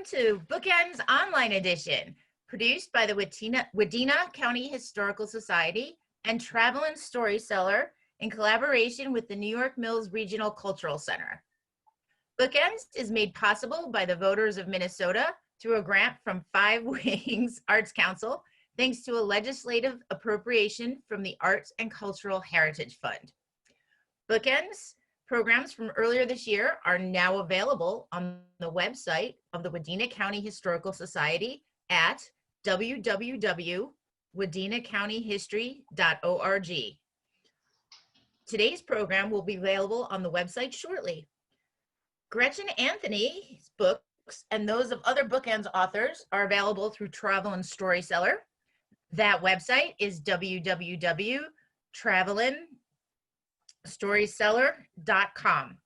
to BookEnds Online Edition, produced by the Wadena County Historical Society and Travelin' Storyseller in collaboration with the New York Mills Regional Cultural Center. BookEnds is made possible by the voters of Minnesota through a grant from Five Wings Arts Council, thanks to a legislative appropriation from the Arts and Cultural Heritage Fund. BookEnds programs from earlier this year are now available on the website of the Wadena County Historical Society at www.wadenacountyhistory.org. Today's program will be available on the website shortly. Gretchen Anthony's books and those of other BookEnds authors are available through Travelin' Storyseller. That website is www.travelinstoryseller.com.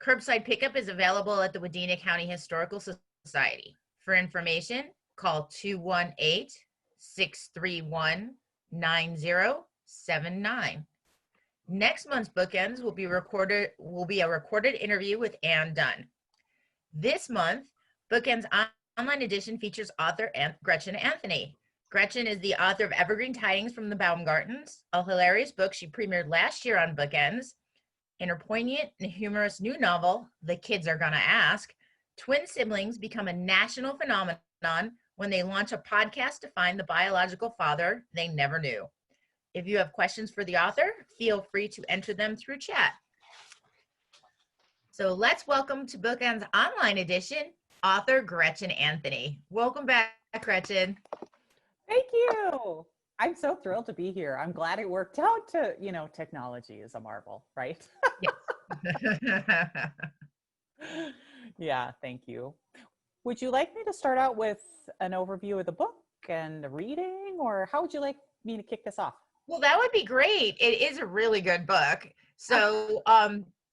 Curbside pickup is available at the Wadena County Historical Society. For information, call 218-631-9079. Next month's BookEnds will be a recorded interview with Ann Dunn. This month, BookEnds Online Edition features author Gretchen Anthony. Gretchen is the author of Evergreen Tidings from the Baumgartners, a hilarious book she premiered last year on BookEnds. In her poignant and humorous new novel, The Kids Are Gonna Ask, twin siblings become a national phenomenon when they launch a podcast to find the biological father they never knew. If you have questions for the author, feel free to enter them through chat. So let's welcome to BookEnds Online Edition, author Gretchen Anthony. Welcome back, Gretchen. Thank you. I'm so thrilled to be here. I'm glad it worked out to, technology is a marvel, right? Yes. Yeah, thank you. Would you like me to start out with an overview of the book and the reading, or how would you like me to kick this off? Well, that would be great. It is a really good book. So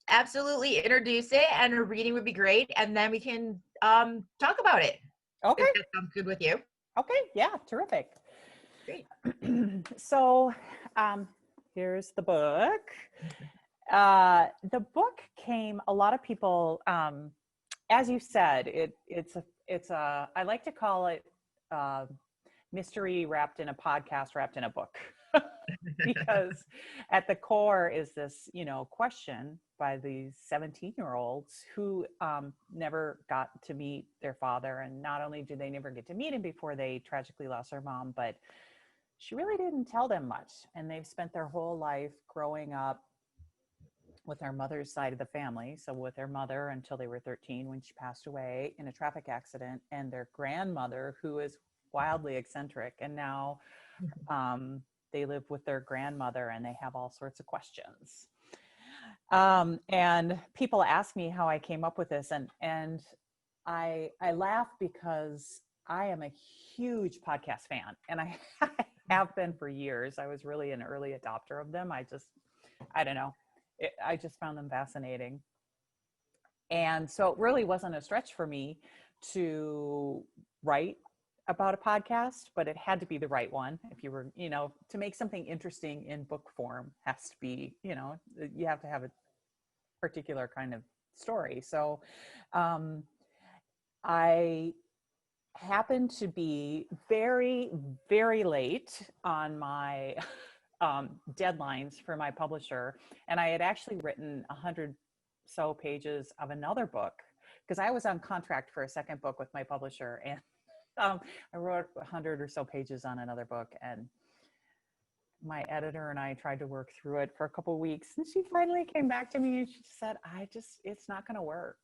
absolutely introduce it, and a reading would be great. And then we can talk about it. Okay. If that sounds good with you. Okay. Yeah. Terrific. Great. So here's the book. The book came, a lot of people, as you said, it's a, I like to call it mystery wrapped in a podcast, wrapped in a book. Because at the core is this, question by these 17-year-olds who never got to meet their father. And not only did they never get to meet him before they tragically lost their mom, but she really didn't tell them much. And they've spent their whole life growing up with their mother's side of the family. So with their mother until they were 13 when she passed away in a traffic accident, and their grandmother, who is wildly eccentric. And now they live with their grandmother, and they have all sorts of questions. And people ask me how I came up with this, and I laugh because I am a huge podcast fan, and I have been for years. I was really an early adopter of them. I don't know. I just found them fascinating. And so it really wasn't a stretch for me to write about a podcast, but it had to be the right one. If you were, to make something interesting in book form has to be, you have to have a particular kind of story. So I happened to be very, very late on my deadlines for my publisher. And I had actually written 100 so pages of another book because I was on contract for a second book with my publisher. And I wrote 100 or so pages on another book, and my editor and I tried to work through it for a couple of weeks. And she finally came back to me and she said, it's not going to work.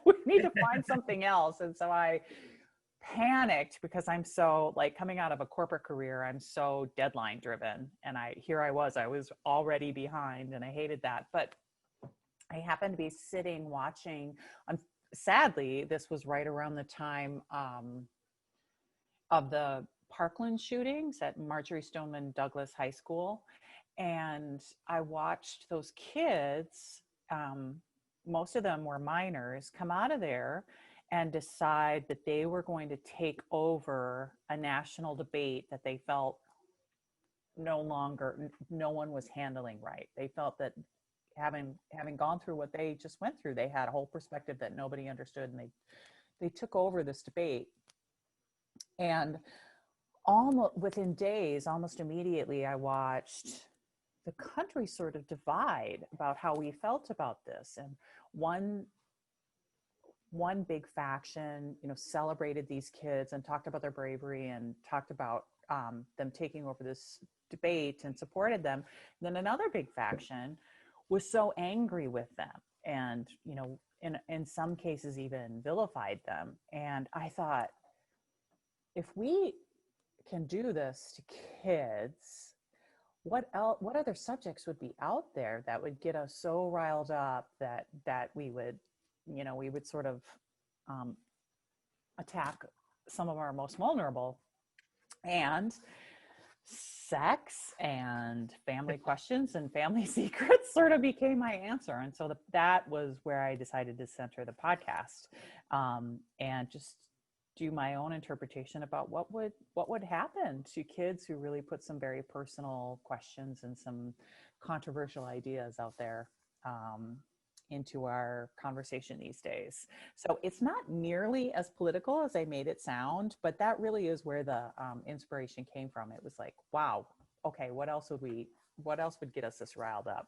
We need to find something else. And so I panicked because I'm so, coming out of a corporate career, I'm so deadline driven. And I was already behind, and I hated that. But I happened to be sitting watching sadly, this was right around the time of the Parkland shootings at Marjorie Stoneman Douglas High School. And I watched those kids, most of them were minors, come out of there and decide that they were going to take over a national debate that they felt no one was handling right. They felt that having gone through what they just went through, they had a whole perspective that nobody understood, and they they took over this debate. And almost within days, almost immediately, I watched the country sort of divide about how we felt about this. And one big faction, celebrated these kids and talked about their bravery and talked about them taking over this debate and supported them. And then another big faction was so angry with them and, in some cases even vilified them. And I thought, if we can do this to kids, what other subjects would be out there that would get us so riled up that we would sort of attack some of our most vulnerable? And sex and family questions and family secrets sort of became my answer. And so that was where I decided to center the podcast, and just do my own interpretation about what would happen to kids who really put some very personal questions and some controversial ideas out there into our conversation these days. So it's not nearly as political as I made it sound, but that really is where the inspiration came from. It was like, wow, okay, what else would get us this riled up?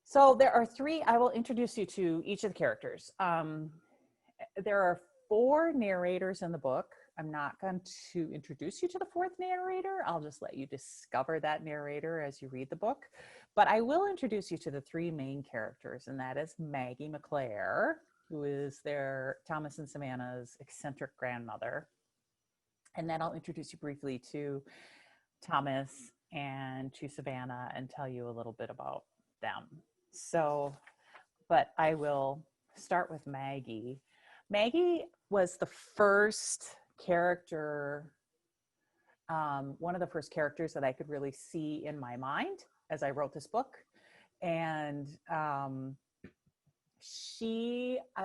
So there are three. I will introduce you to each of the characters. There are 4 narrators in the book. I'm not going to introduce you to the 4th narrator. I'll just let you discover that narrator as you read the book. But I will introduce you to the 3 main characters, and that is Maggie McClare, who is their Thomas and Savannah's eccentric grandmother. And then I'll introduce you briefly to Thomas and to Savannah and tell you a little bit about them. So, but I will start with Maggie. Maggie was the first character, one of the first characters that I could really see in my mind as I wrote this book. And I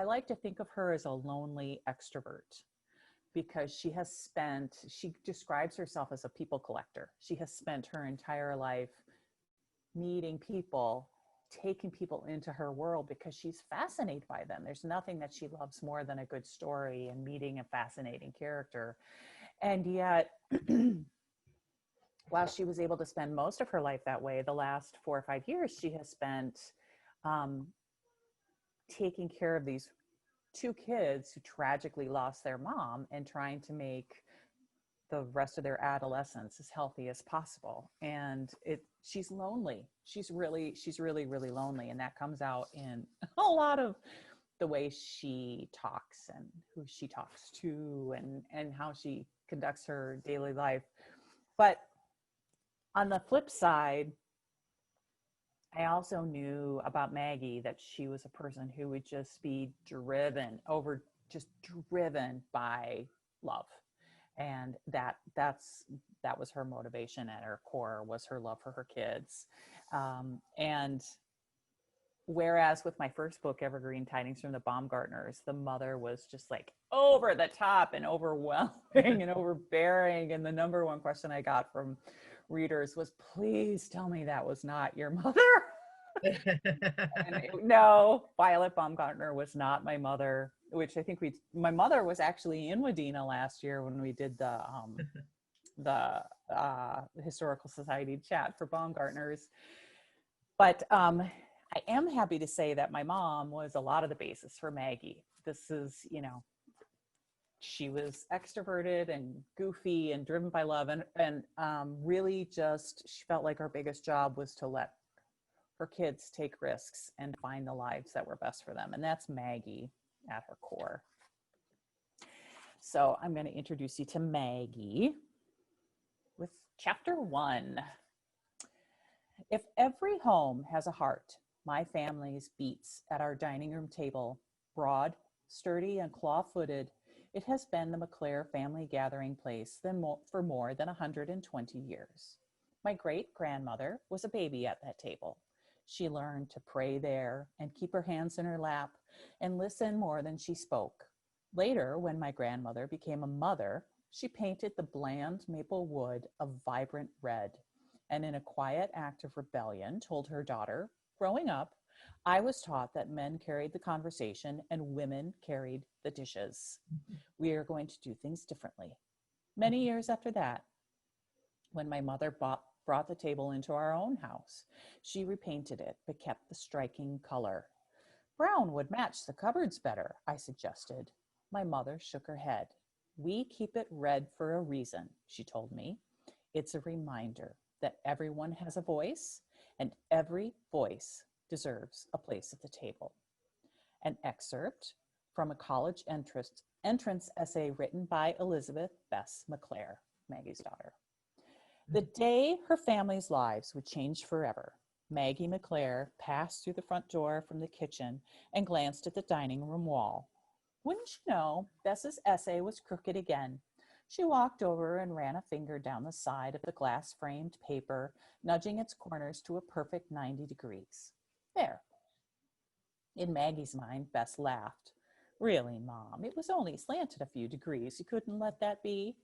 like to think of her as a lonely extrovert, because she describes herself as a people collector. She has spent her entire life meeting people, taking people into her world because she's fascinated by them. There's nothing that she loves more than a good story and meeting a fascinating character. And yet, while she was able to spend most of her life that way, the last 4 or 5 years, she has spent taking care of these 2 kids who tragically lost their mom and trying to make the rest of their adolescence as healthy as possible. And she's lonely. She's really, really lonely. And that comes out in a lot of the way she talks and who she talks to and how she conducts her daily life. But on the flip side, I also knew about Maggie that she was a person who would just be driven by love. And that was her motivation at her core, was her love for her kids. And whereas with my first book, Evergreen Tidings from the Baumgartners, the mother was just like over the top and overwhelming and overbearing. And the number one question I got from readers was, please tell me that was not your mother. No, Violet Baumgartner was not my mother, which I think my mother was actually in Wadena last year when we did the Historical Society chat for Baumgartners. But I am happy to say that my mom was a lot of the basis for Maggie. This is, she was extroverted and goofy and driven by love, and really just, she felt like her biggest job was to let her kids take risks and find the lives that were best for them. And that's Maggie at her core. So I'm going to introduce you to Maggie with chapter 1. If every home has a heart, my family's beats at our dining room table. Broad, sturdy, and claw-footed, it has been the McClare family gathering place for more than 120 years. My great-grandmother was a baby at that table. She learned to pray there and keep her hands in her lap and listen more than she spoke. Later, when my grandmother became a mother, she painted the bland maple wood a vibrant red, and in a quiet act of rebellion told her daughter, growing up, I was taught that men carried the conversation and women carried the dishes. We are going to do things differently. Many years after that, when my mother brought the table into our own house, she repainted it, but kept the striking color. Brown would match the cupboards better, I suggested. My mother shook her head. We keep it red for a reason, she told me. It's a reminder that everyone has a voice and every voice deserves a place at the table. An excerpt from a college entrance essay written by Elizabeth Bess McClare, Maggie's daughter. The day her family's lives would change forever, Maggie McClare passed through the front door from the kitchen and glanced at the dining room wall. Wouldn't you know, Bess's essay was crooked again. She walked over and ran a finger down the side of the glass-framed paper, nudging its corners to a perfect 90 degrees. There. In Maggie's mind, Bess laughed. Really, Mom, it was only slanted a few degrees. You couldn't let that be?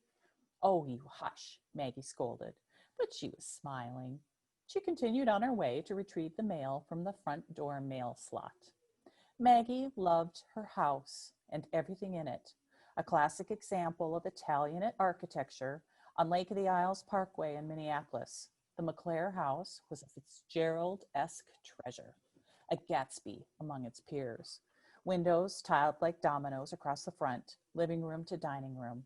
Oh, you hush, Maggie scolded, but she was smiling. She continued on her way to retrieve the mail from the front door mail slot. Maggie loved her house and everything in it, a classic example of Italian architecture on Lake of the Isles Parkway in Minneapolis. The McClare house was a Fitzgerald-esque treasure, a Gatsby among its peers. Windows tiled like dominoes across the front, living room to dining room.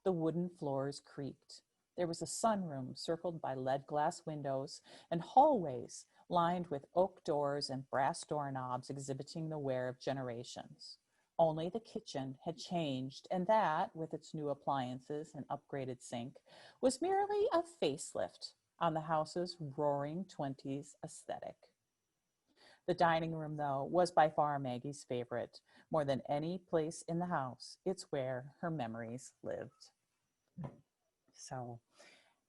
The wooden floors creaked. There was a sunroom circled by lead glass windows and hallways lined with oak doors and brass doorknobs exhibiting the wear of generations. Only the kitchen had changed, and that, with its new appliances and upgraded sink, was merely a facelift on the house's roaring 20s aesthetic. The dining room, though, was by far Maggie's favorite. More than any place in the house, it's where her memories lived. So,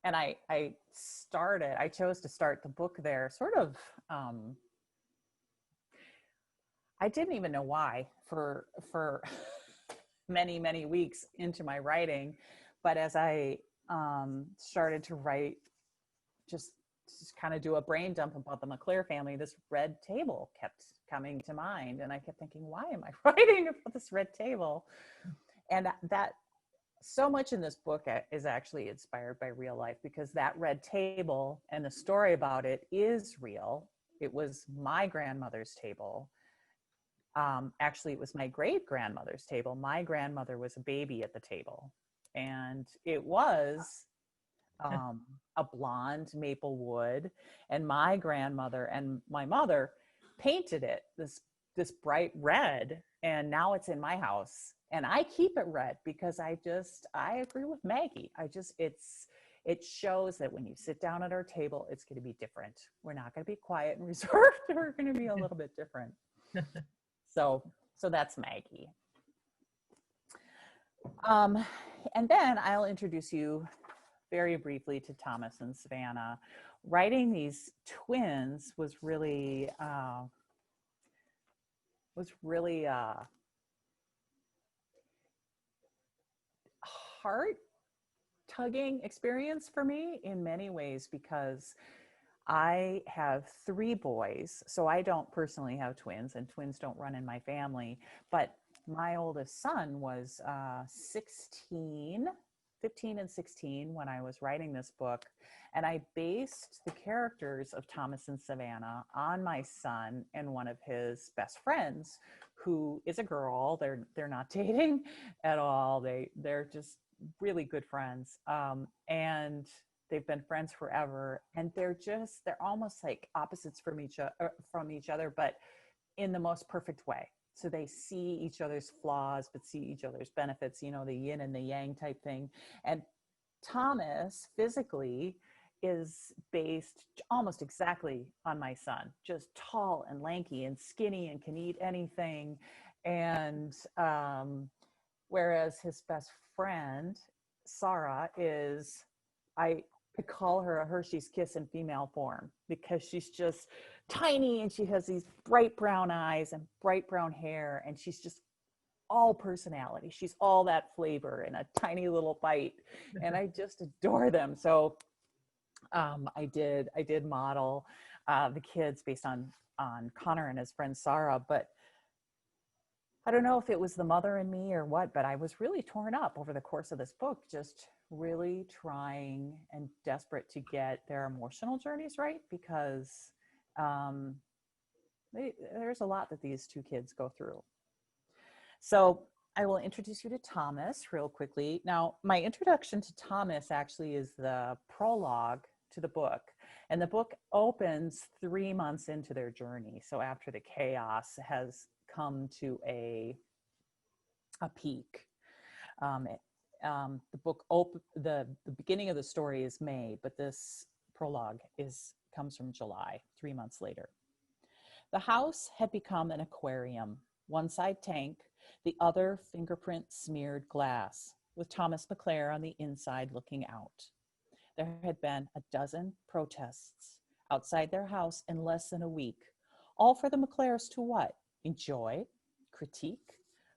and I chose to start the book there sort of, I didn't even know why for many, many weeks into my writing. But as I started to write, just kind of do a brain dump about the McClare family, this red table kept coming to mind. And I kept thinking, why am I writing about this red table? And that so much in this book is actually inspired by real life, because that red table and the story about it is real. It was my grandmother's table. Actually, it was my great-grandmother's table. My grandmother was a baby at the table. And it was a blonde maple wood, and my grandmother and my mother painted it this bright red, and now it's in my house, and I keep it red because I agree with Maggie. It shows that when you sit down at our table, it's going to be different. We're not going to be quiet and reserved. We're going to be a little bit different. So that's Maggie. And then I'll introduce you very briefly to Thomas and Savannah. Writing these twins was really heart-tugging experience for me in many ways, because I have 3 boys, so I don't personally have twins, and twins don't run in my family, but my oldest son was 15 and 16 when I was writing this book, and I based the characters of Thomas and Savannah on my son and one of his best friends, who is a girl. They're not dating at all. They're just really good friends, and they've been friends forever. And they're almost like opposites from each other, but in the most perfect way. So they see each other's flaws, but see each other's benefits, the yin and the yang type thing. And Thomas physically is based almost exactly on my son, just tall and lanky and skinny and can eat anything. And whereas his best friend, Sarah, I call her a Hershey's Kiss in female form, because she's just tiny and she has these bright brown eyes and bright brown hair, and she's just all personality. She's all that flavor in a tiny little bite, and I just adore them. So I did model the kids based on Connor and his friend Sarah. But I don't know if it was the mother in me or what, but I was really torn up over the course of this book, just really trying and desperate to get their emotional journeys right, because there's a lot that these two kids go through. So I will introduce you to Thomas real quickly. Now, my introduction to Thomas actually is the prologue to the book. And the book opens 3 months into their journey. So after the chaos has come to a peak. The beginning of the story is May, but this prologue comes from July, 3 months later. The house had become an aquarium, one side tank, the other fingerprint smeared glass, with Thomas McClare on the inside looking out. There had been a dozen protests outside their house in less than a week, all for the McClares to what? Enjoy, critique,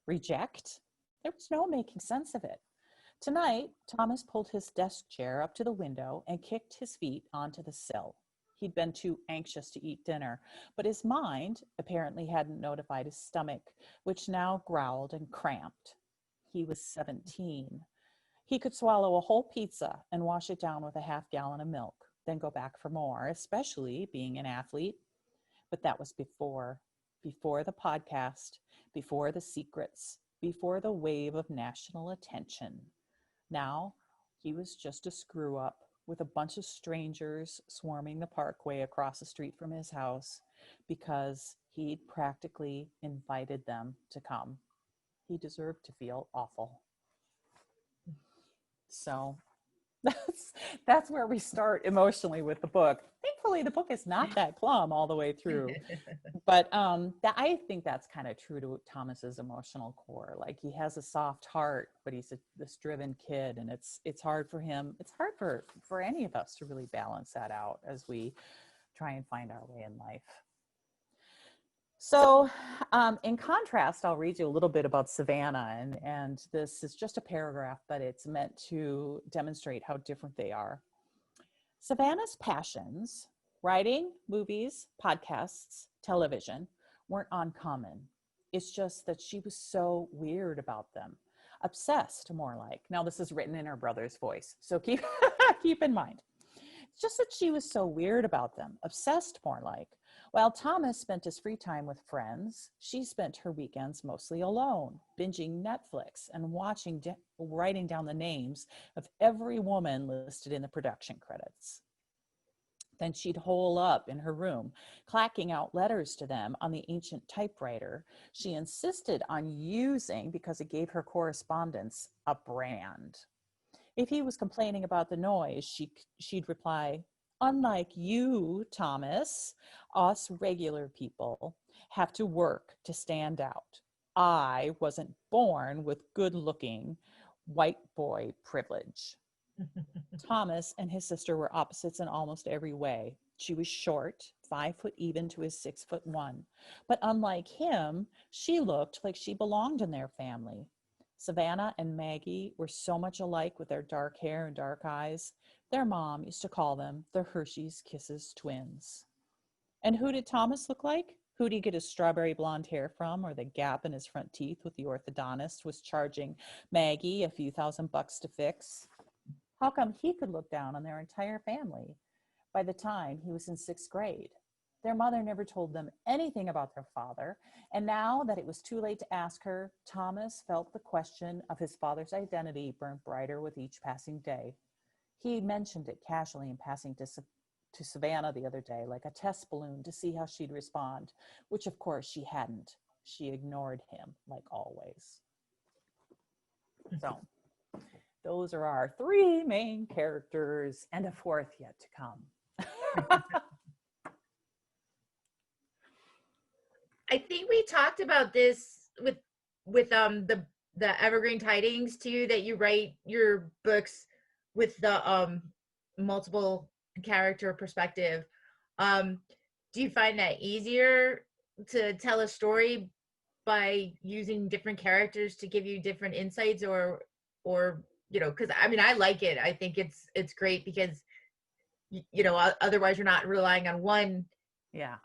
reject? There was no making sense of it. Tonight, Thomas pulled his desk chair up to the window and kicked his feet onto the sill. He'd been too anxious to eat dinner, but his mind apparently hadn't notified his stomach, which now growled and cramped. He was 17. He could swallow a whole pizza and wash it down with a half gallon of milk, then go back for more, especially being an athlete. But that was before the podcast, before the secrets, before the wave of national attention. Now, he was just a screw up with a bunch of strangers swarming the parkway across the street from his house because he'd practically invited them to come. He deserved to feel awful. So that's where we start emotionally with the book. Thankfully, the book is not that glum all the way through. But I think that's kind of true to Thomas's emotional core. Like, he has a soft heart, but he's this driven kid, and it's hard for him. It's hard for any of us to really balance that out as we try and find our way in life. So in contrast, I'll read you a little bit about Savannah, and this is just a paragraph, but it's meant to demonstrate how different they are. Savannah's passions, writing, movies, podcasts, television, weren't uncommon. It's just that she was so weird about them. Obsessed, more like. Now, this is written in her brother's voice, so keep in mind. It's just that she was so weird about them. Obsessed, more like. While Thomas spent his free time with friends, she spent her weekends mostly alone, binging Netflix and writing down the names of every woman listed in the production credits. Then she'd hole up in her room, clacking out letters to them on the ancient typewriter she insisted on using because it gave her correspondence a brand. If he was complaining about the noise, she'd reply, "Unlike you, Thomas, us regular people have to work to stand out. I wasn't born with good-looking white boy privilege." Thomas and his sister were opposites in almost every way. She was short, 5 foot even to his 6'1". But unlike him, she looked like she belonged in their family. Savannah and Maggie were so much alike with their dark hair and dark eyes. Their mom used to call them the Hershey's Kisses twins. And who did Thomas look like? Who'd he get his strawberry blonde hair from, or the gap in his front teeth with the orthodontist was charging Maggie a few $1,000 to fix? How come he could look down on their entire family by the time he was in 6th grade? Their mother never told them anything about their father, and now that it was too late to ask her, Thomas felt the question of his father's identity burn brighter with each passing day. He mentioned it casually in passing to Savannah the other day, like a test balloon to see how she'd respond, which of course she hadn't. She ignored him, like always. So those are our 3 main characters, and a 4th yet to come. I think we talked about this with the Evergreen Tidings too, that you write your books with the multiple character perspective. Do you find that easier to tell a story by using different characters to give you different insights, or because I mean, I like it. I think it's great because otherwise you're not relying on one Yeah.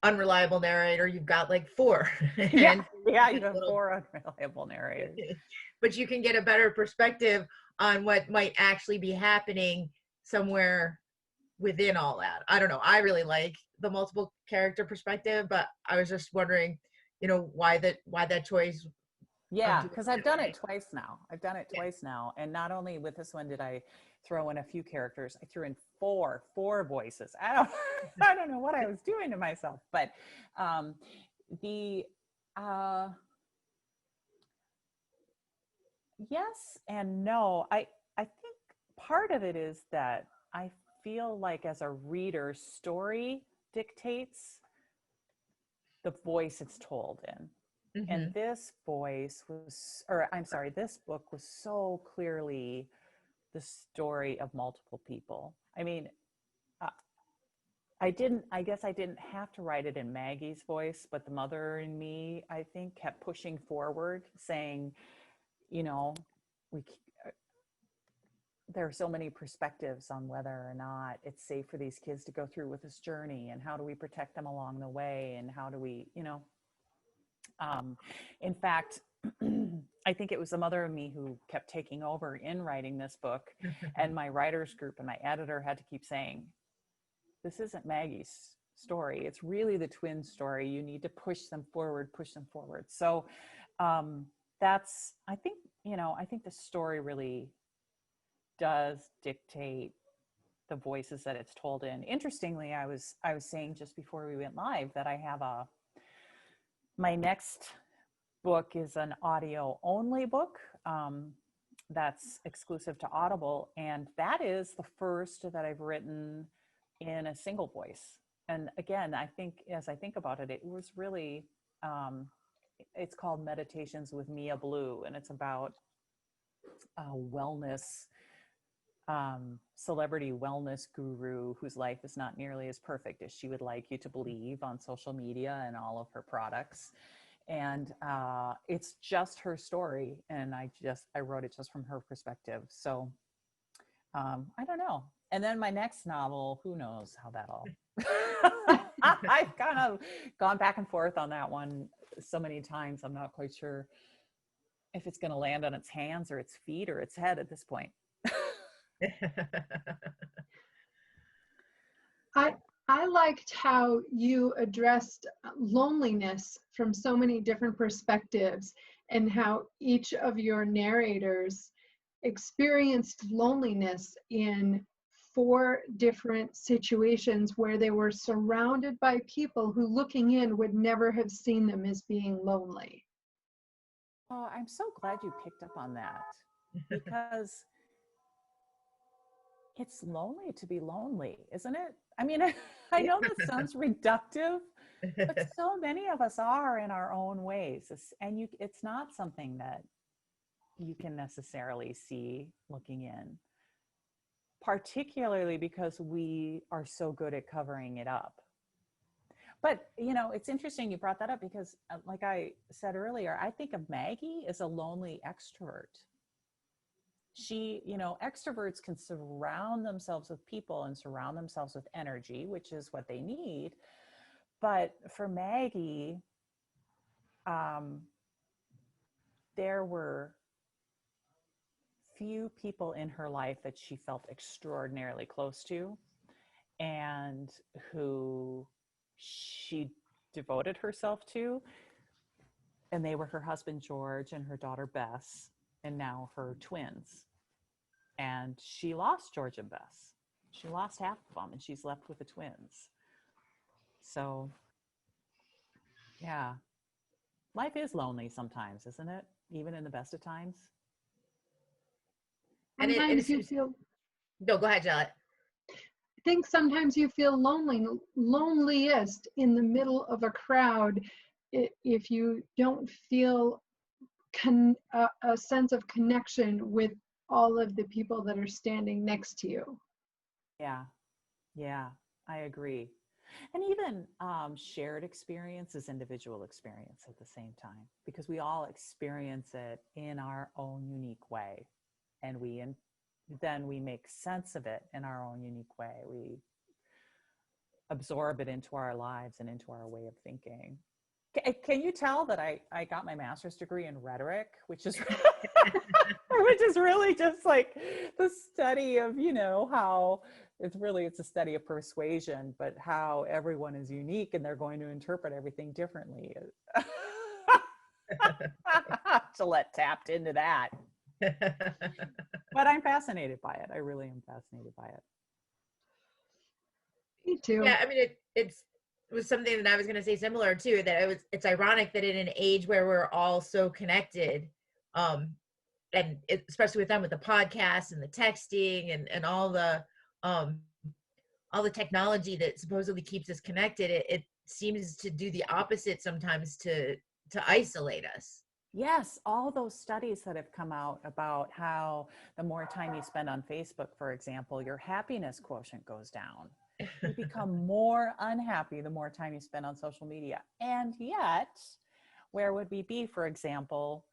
Unreliable narrator, you've got like four. Yeah. And Yeah. You have 4 unreliable narrators. but you can get a better perspective on what might actually be happening somewhere within all that. I don't know. I really like the multiple character perspective, but I was just wondering, why that choice of Yeah, doing because it I've that done it way. twice now. I've done it Yeah. twice now. And not only with this one did I throw in a few characters, I threw in four voices. I don't know what I was doing to myself. But um, the uh, yes and no. I think part of it is that I feel like as a reader, story dictates the voice it's told in. And Mm-hmm. this voice was, or I'm sorry, this book was so clearly the story of multiple people. I mean, uh, I guess I didn't have to write it in Maggie's voice, but the mother in me, I think, kept pushing forward, saying, you know, we, there are so many perspectives on whether or not it's safe for these kids to go through with this journey, and how do we protect them along the way, and how do we, Um, in fact, I think it was the mother of me who kept taking over in writing this book. And my writers group and my editor had to keep saying, this isn't Maggie's story. It's really the twin story. You need to push them forward, push them forward. So that's, I think the story really does dictate the voices that it's told in. Interestingly, I was saying just before we went live that I have my next book is an audio only book that's exclusive to Audible. And that is the first that I've written in a single voice. And again, I think as I think about it, it was really, it's called Meditations with Mia Blue. And it's about wellness, celebrity wellness guru whose life is not nearly as perfect as she would like you to believe on social media and all of her products. And it's just her story, and I wrote it just from her perspective. So I don't know. And then my next novel, who knows how that'll I've kind of gone back and forth on that one so many times. I'm not quite sure if it's going to land on its hands or its feet or its head at this point. I I liked how you addressed loneliness from so many different perspectives, and how each of your narrators experienced loneliness in 4 different situations where they were surrounded by people who, looking in, would never have seen them as being lonely. Oh, I'm so glad you picked up on that, because it's lonely to be lonely, isn't it? I mean, I know that sounds reductive, but so many of us are in our own ways. And it's not something that you can necessarily see looking in, particularly because we are so good at covering it up. But, it's interesting you brought that up, because like I said earlier, I think of Maggie as a lonely extrovert. Extroverts can surround themselves with people and surround themselves with energy, which is what they need. But for Maggie, um, there were few people in her life that she felt extraordinarily close to, and who she devoted herself to. And they were her husband, George, and her daughter, Bess, and now her twins. And she lost George and Bess. She lost half of them, and she's left with the twins. So, yeah, life is lonely sometimes, isn't it? Even in the best of times. And it Sometimes you seems, feel, no, go ahead, Charlotte. I think sometimes you feel loneliest in the middle of a crowd, if you don't feel a sense of connection with all of the people that are standing next to you. Yeah, yeah, I agree. And even shared experience is individual experience at the same time, because we all experience it in our own unique way. And then we make sense of it in our own unique way. absorb it into our lives and into our way of thinking. Can you tell that I got my master's degree in rhetoric, which is which is really just like the study of, how it's a study of persuasion, but how everyone is unique and they're going to interpret everything differently. Gillette tapped into that. But I'm fascinated by it. I really am fascinated by it. Me too. Yeah, I mean, it was something that I was going to say similar too, that it's ironic that in an age where we're all so connected, and especially with them, with the podcasts and the texting and all the technology that supposedly keeps us connected, it seems to do the opposite sometimes, to isolate us. Yes, all those studies that have come out about how the more time you spend on Facebook, for example, your happiness quotient goes down. You become more unhappy the more time you spend on social media. And yet, where would we be, for example,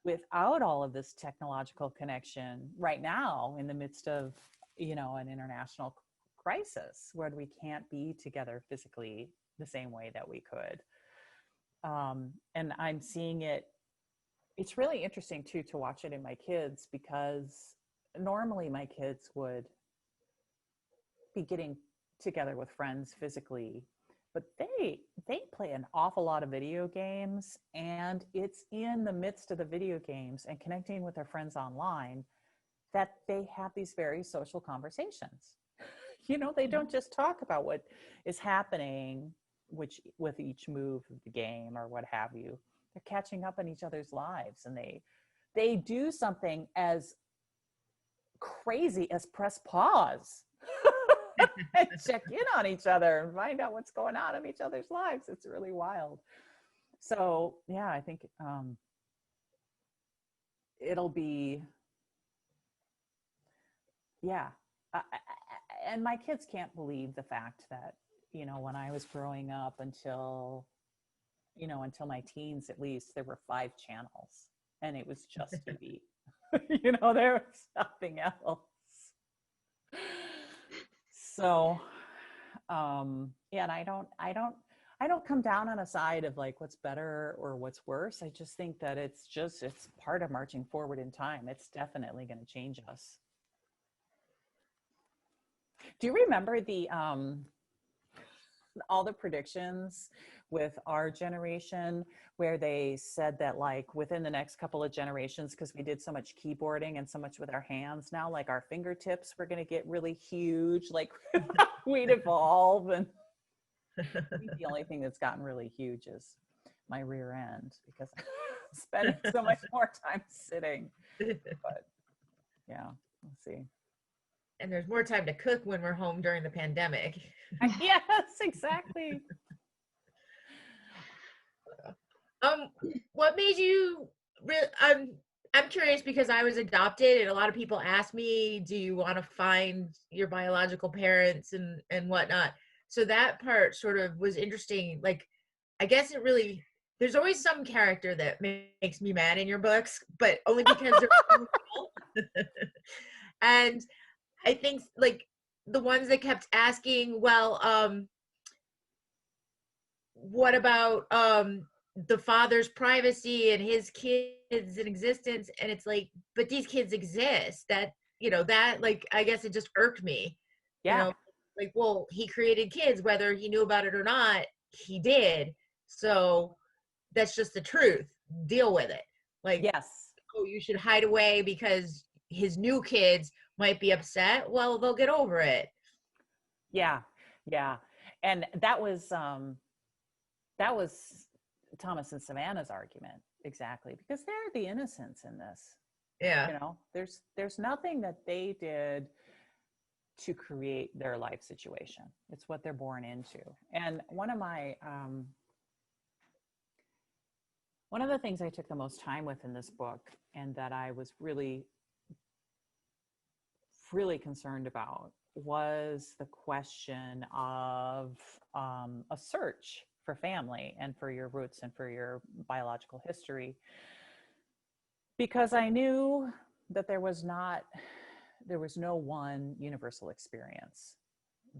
without all of this technological connection right now in the midst of, an international crisis where we can't be together physically the same way that we could? And I'm seeing it. It's really interesting too to watch it in my kids, because normally my kids would be getting together with friends physically, but they play an awful lot of video games, and it's in the midst of the video games and connecting with their friends online that they have these very social conversations. They don't just talk about what is happening with each move of the game or what have you. They're catching up on each other's lives, and they do something as crazy as press pause and check in on each other and find out what's going on in each other's lives. It's really wild. So yeah, I think it'll be, yeah. And my kids can't believe the fact that, when I was growing up until my teens, at least, there were 5 channels and it was just TV. There was nothing else. So, yeah, and I don't come down on a side of like what's better or what's worse. I just think that it's part of marching forward in time. It's definitely going to change us. Do you remember all the predictions with our generation where they said that like within the next couple of generations, because we did so much keyboarding and so much with our hands now, like our fingertips were going to get really huge, like we'd evolve. And I think the only thing that's gotten really huge is my rear end, because I'm spending so much more time sitting. But yeah, we'll see. And there's more time to cook when we're home during the pandemic. Yes, exactly. What made you I'm curious, because I was adopted, and a lot of people ask me, do you want to find your biological parents and whatnot? So that part sort of was interesting. Like, I guess there's always some character that makes me mad in your books, but only because they're and I think like the ones that kept asking, well, what about the father's privacy and his kids in existence? And it's like, but these kids exist. That, that, like, I guess it just irked me. Yeah. Like, well, he created kids, whether he knew about it or not, he did. So that's just the truth. Deal with it. Like, yes. Oh, you should hide away because his new kids might be upset. Well, they'll get over it. Yeah. And that was Thomas and Savannah's argument, exactly, because they're the innocents in this. Yeah. There's nothing that they did to create their life situation. It's what they're born into. And one of the things I took the most time with in this book, and that I was really, really concerned about, was the question of a search for family and for your roots and for your biological history, because I knew that there was no one universal experience.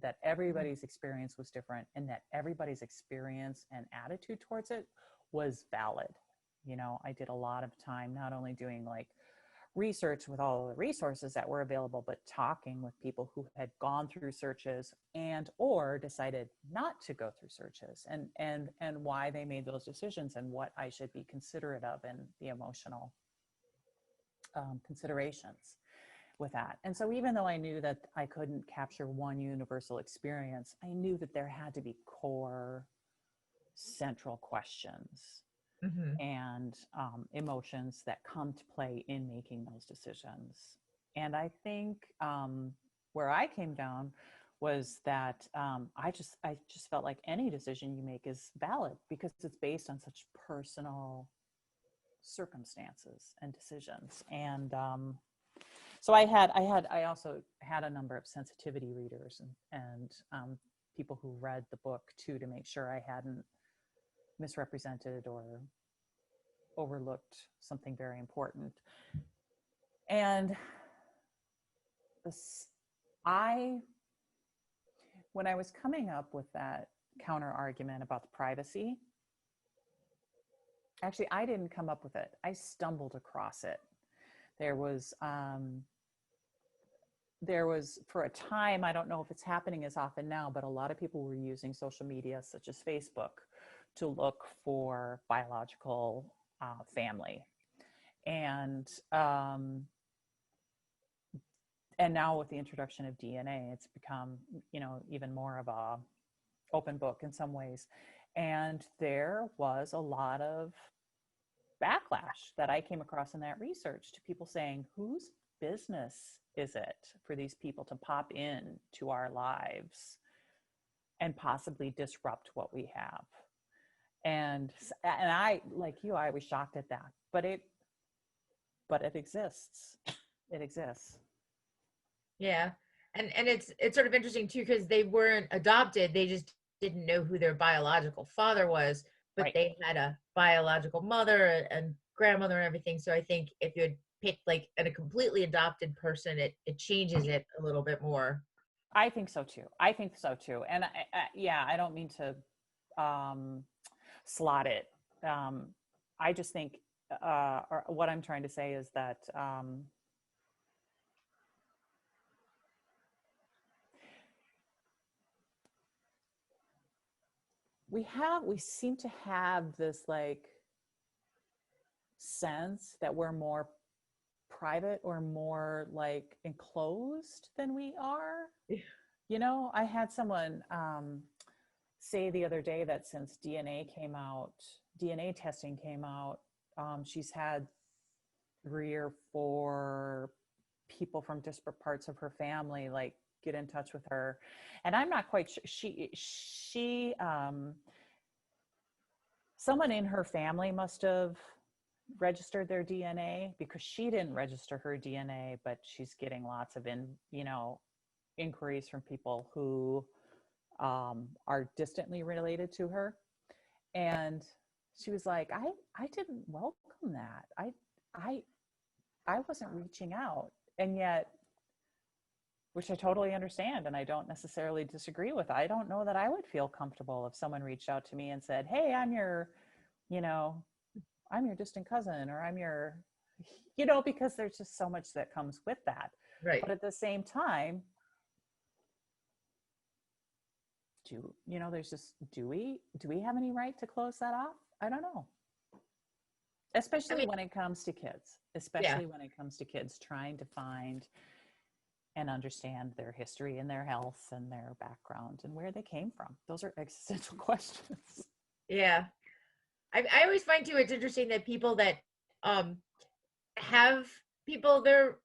that everybody's experience was different, and that everybody's experience and attitude towards it was valid. You know, I did a lot of time not only doing like research with all the resources that were available, but talking with people who had gone through searches and or decided not to go through searches, and why they made those decisions, and what I should be considerate of, and the emotional considerations with that. And so even though I knew that I couldn't capture one universal experience, I knew that there had to be core central questions and emotions that come to play in making those decisions. And I think where I came down was that I just felt like any decision you make is valid because it's based on such personal circumstances and decisions. And so I also had a number of sensitivity readers and people who read the book too, to make sure I hadn't misrepresented or overlooked something very important. And when I was coming up with that counter argument about the privacy, actually, I didn't come up with it. I stumbled across it. There was for a time, I don't know if it's happening as often now, but a lot of people were using social media such as Facebook to look for biological family. And now with the introduction of DNA, it's become, you know, even more of a open book in some ways. And there was a lot of backlash that I came across in that research, to people saying, whose business is it for these people to pop in to our lives and possibly disrupt what we have? And I, like you, I was shocked at that, but it exists. It exists. Yeah. And it's sort of interesting too, because they weren't adopted. They just didn't know who their biological father was, but Right. they had a biological mother and grandmother and everything. So I think if you had picked like a completely adopted person, it changes it a little bit more. I think so too. And I don't mean to slot it. I just think, or what I'm trying to say is that we seem to have this like sense that we're more private or more like enclosed than we are. Yeah. You know, I had someone say the other day that since DNA testing came out, she's had 3 or 4 people from disparate parts of her family like get in touch with her, and I'm not quite sure. She someone in her family must have registered their DNA, because she didn't register her DNA, but she's getting lots of inquiries from people who are distantly related to her. And she was like, I didn't welcome that. I wasn't reaching out. And yet, which I totally understand, and I don't necessarily disagree with. I don't know that I would feel comfortable if someone reached out to me and said, hey, I'm your distant cousin, or I'm your, because there's just so much that comes with that. Right. But at the same time, do we have any right to close that off? I don't know. Especially when it comes to kids, when it comes to kids trying to find and understand their history and their health and their background and where they came from. Those are existential questions. Yeah. I always find too, it's interesting that people that have people they're,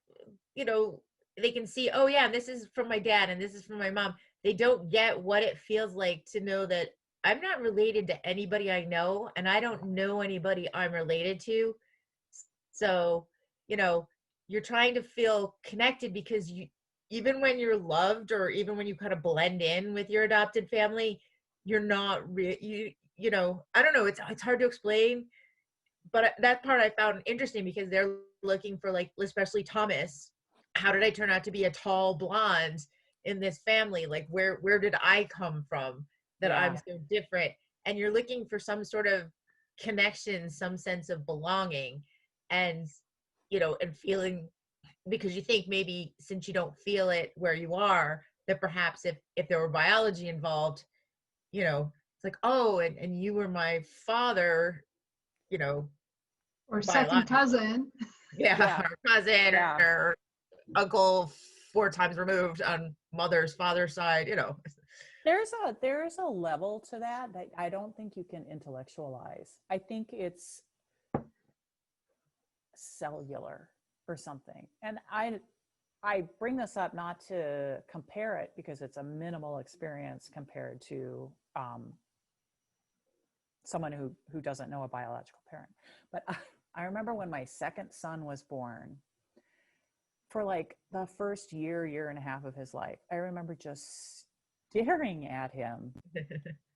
they can see, oh yeah, this is from my dad and this is from my mom. They don't get what it feels like to know that I'm not related to anybody I know, and I don't know anybody I'm related to. So, you're trying to feel connected because even when you're loved, or even when you kind of blend in with your adopted family, you're not I don't know, it's hard to explain, but that part I found interesting, because they're looking for, like, especially Thomas, how did I turn out to be a tall blonde? in this family? Like, where did I come from that I'm so different? And you're looking for some sort of connection, some sense of belonging, and, you know, and feeling, because you think maybe since you don't feel it where you are, that perhaps if there were biology involved, you know, it's like, oh, and you were my father, you know, Or second biologically. cousin. Yeah, or cousin, Yeah. or uncle 4 times removed on mother's father's side, you know. There's a level to that I don't think you can intellectualize. I think it's cellular or something. And I bring this up not to compare it, because it's a minimal experience compared to someone who doesn't know a biological parent. But I remember when my second son was born, for like the first year and a half of his life, I remember just staring at him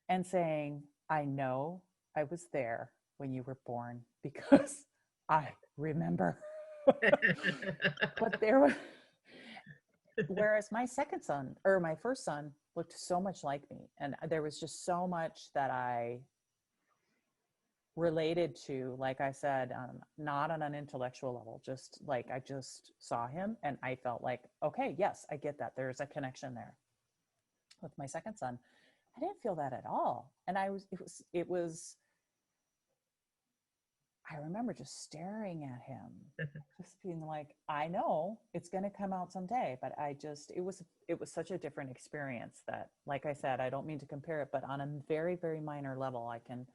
and saying, I know I was there when you were born because I remember. But there was, whereas my second son, or my first son, looked so much like me, and there was just so much that I related to, like I said, not on an intellectual level, just like I just saw him and I felt like, okay, yes, I get that. There's a connection there. With my second son, I didn't feel that at all. And it was, I remember just staring at him, just being like, I know it's going to come out someday, but it was such a different experience that, like I said, I don't mean to compare it, but on a very, very minor level, I can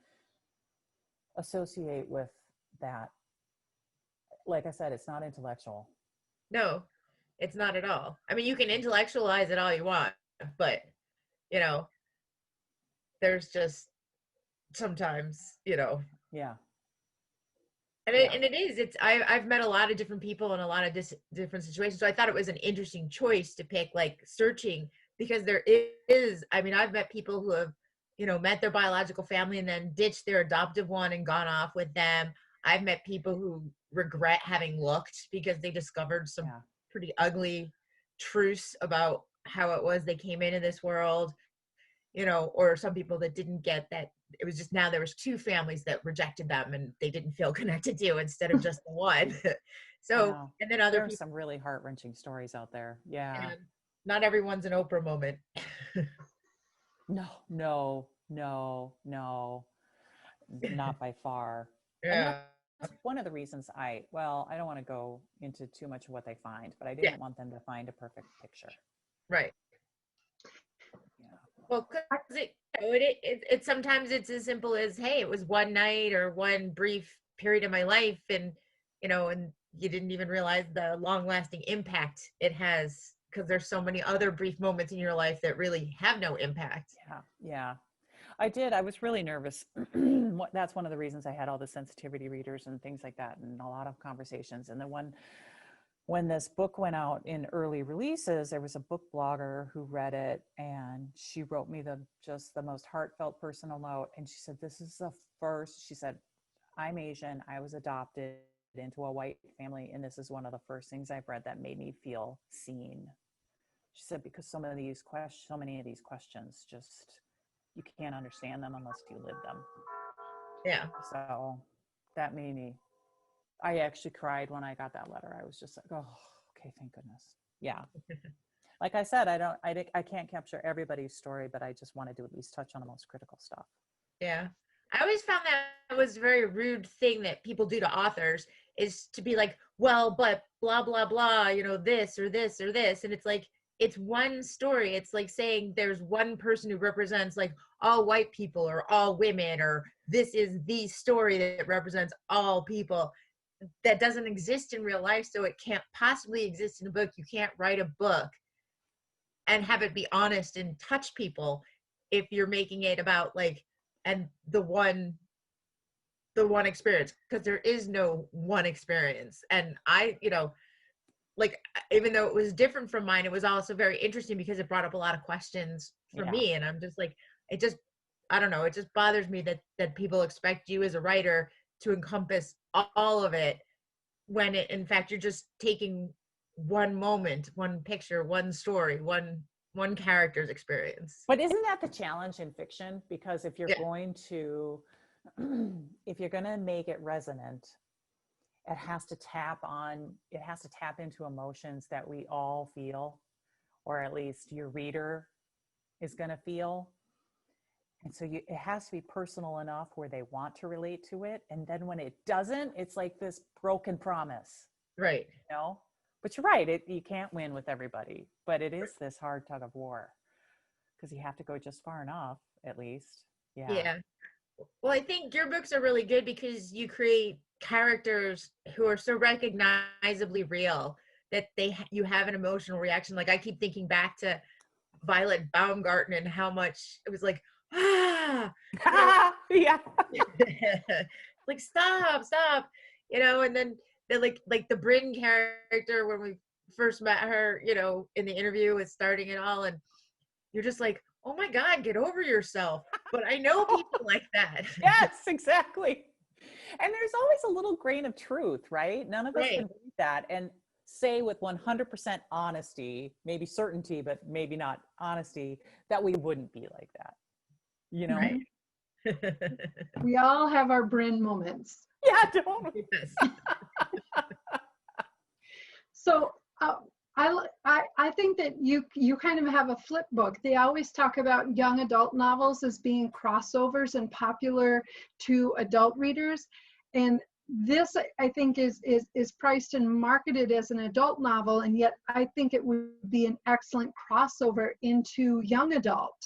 associate with that. Like I said, it's not intellectual. No, it's not at all. I mean, you can intellectualize it all you want, but, you know, there's just sometimes, you know. Yeah. And I've met a lot of different people in a lot of different situations. So I thought it was an interesting choice to pick, like, searching, because there is, I mean, I've met people who have, you know, met their biological family and then ditched their adoptive one and gone off with them. I've met people who regret having looked because they discovered some pretty ugly truths about how it was they came into this world, you know, or some people that didn't get that. It was just, now there was 2 families that rejected them and they didn't feel connected to instead of just the one. So, and then other there are people, some really heart-wrenching stories out there. Yeah. and not everyone's an Oprah moment. No, not by far. And Yeah. that's one of the reasons I don't want to go into too much of what they find, but I Yeah. didn't want them to find a perfect picture. Right. Yeah. Well, because it sometimes it's as simple as, hey, it was one night or one brief period of my life, and, you know, and you didn't even realize the long-lasting impact it has, because there's so many other brief moments in your life that really have no impact. Yeah. I was really nervous. That's one of the reasons I had all the sensitivity readers and things like that, and a lot of conversations. And then when this book went out in early releases, there was a book blogger who read it, and she wrote me the most heartfelt personal note. And she said, this is the first, she said, I'm Asian. I was adopted into a white family, and this is one of the first things I've read that made me feel seen. She said, because so many of these questions, just, you can't understand them unless you live them. Yeah. So that made me, I actually cried when I got that letter. I was just like, oh, okay, thank goodness. Yeah. Like I said, I can't capture everybody's story, but I just wanted to at least touch on the most critical stuff. Yeah. I always found that was a very rude thing that people do to authors, is to be like, well, but blah, blah, blah, you know, this or this or this. And it's like, it's one story. It's like saying there's one person who represents, like, all white people or all women, or this is the story that represents all people. That doesn't exist in real life, so it can't possibly exist in a book. You can't write a book and have it be honest and touch people if you're making it about, like, and the one experience, because there is no one experience. And I, you know, like, even though it was different from mine, it was also very interesting because it brought up a lot of questions for me. And I'm just like, I don't know, it just bothers me that people expect you as a writer to encompass all of it, when in fact you're just taking one moment, one picture, one story, one one character's experience. But isn't that the challenge in fiction? Because if you're Yeah. going to, if you're going to make it resonant, it has to tap into emotions that we all feel, or at least your reader is going to feel. And so it has to be personal enough where they want to relate to it. And then when it doesn't, it's like this broken promise, Right. you know? But you're right, you can't win with everybody. But it is this hard tug of war because you have to go just far enough, at least. Yeah. Yeah. Well, I think your books are really good because you create characters who are so recognizably real that you have an emotional reaction. Like I keep thinking back to Violet Baumgartner and how much it was like, Yeah. like stop, and then they like the Bryn character when we first met her, in the interview with starting it all, and you're just like, oh my God, get over yourself. But I know people like that. Yes, exactly. And there's always a little grain of truth, right? None of us Right. can read that and say with 100% honesty, maybe certainty, but maybe not honesty, that we wouldn't be like that. Right. We all have our Bryn moments. Yeah, don't. Yes. So I think that you kind of have a flip book. They always talk about young adult novels as being crossovers and popular to adult readers, and this I think is priced and marketed as an adult novel, and yet I think it would be an excellent crossover into young adult,